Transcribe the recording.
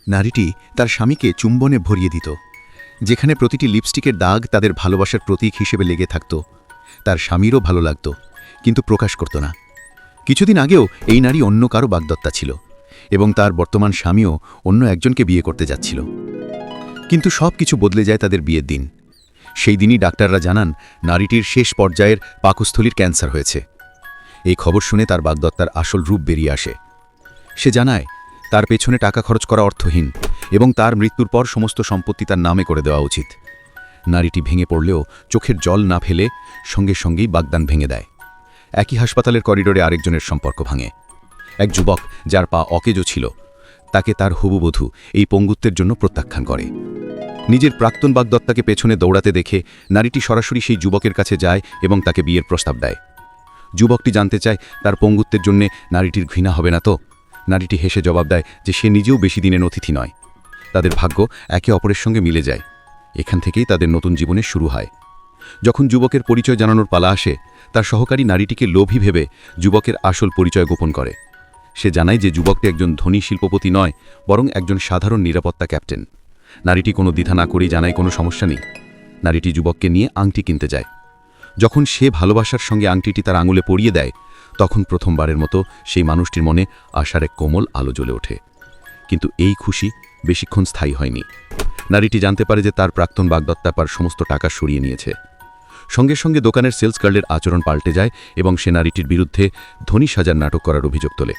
নারীটি তার স্বামীকে চুম্বনে ভরিয়ে দিত, যেখানে প্রতিটি লিপস্টিকের দাগ তাদের ভালোবাসার প্রতীক হিসেবে লেগে থাকত। তার স্বামীরও ভালো লাগত, কিন্তু প্রকাশ করত না। কিছুদিন আগেও এই নারী অন্য কারো বাগদত্তা ছিল, এবং তার বর্তমান স্বামীও অন্য একজনকে বিয়ে করতে যাচ্ছিল। কিন্তু সব কিছু বদলে যায় তাদের বিয়ের দিন। সেই দিনই ডাক্তাররা জানান নারীটির শেষ পর্যায়ের পাকস্থলীর ক্যান্সার হয়েছে। এই খবর শুনে তার বাগদত্তার আসল রূপ বেরিয়ে আসে। সে জানায় তার পেছনে টাকা খরচ করা অর্থহীন, এবং তার মৃত্যুর পর সমস্ত সম্পত্তি তার নামে করে দেওয়া উচিত। নারীটি ভেঙে পড়লেও চোখের জল না ফেলে সঙ্গে সঙ্গেই বাগদান ভেঙে দেয়। একই হাসপাতালের করিডোরে আরেকজনের সম্পর্ক ভাঙে। এক যুবক, যার পা অকেজো ছিল, তাকে তার হবুবধূ এই পঙ্গুত্বের জন্য প্রত্যাখ্যান করে। নিজের প্রাক্তন বাগদত্তাকে পেছনে দৌড়াতে দেখে নারীটি সরাসরি সেই যুবকের কাছে যায় এবং তাকে বিয়ের প্রস্তাব দেয়। যুবকটি জানতে চায় তার পঙ্গুত্বের জন্যে নারীটির ঘৃণা হবে না তো। নারীটি হেসে জবাব দেয় যে সে নিজেও বেশি দিনের অতিথি নয়। তাদের ভাগ্য একে অপরের সঙ্গে মিলে যায়। এখান থেকেই তাদের নতুন জীবনের শুরু হয়। যখন যুবকের পরিচয় জানানোর পালা আসে, তার সহকারী নারীটিকে লোভী ভেবে যুবকের আসল পরিচয় গোপন করে। সে জানায় যে যুবকটি একজন ধনী শিল্পপতি নয়, বরং একজন সাধারণ নিরাপত্তা ক্যাপ্টেন। নারীটি কোনো দ্বিধা না করেই জানায় কোনো সমস্যা নেই। নারীটি যুবককে নিয়ে আংটি কিনতে যায়। যখন সে ভালোবাসার সঙ্গে আংটিটি তার আঙুলে পরিয়ে দেয়, তখন প্রথমবারের মতো সেই মানুষটির মনে আশার এক কোমল আলো জ্বলে ওঠে। কিন্তু এই খুশি বেশিক্ষণ স্থায়ী হয়নি। নারীটি জানতে পারে যে তার প্রাক্তন বাগদত্তা তার সমস্ত টাকা সরিয়ে নিয়েছে। সঙ্গে সঙ্গে দোকানের সেলস গার্লের আচরণ পাল্টে যায় এবং সে নারীটির বিরুদ্ধে ধনী সাজার নাটক করার অভিযোগ তোলে।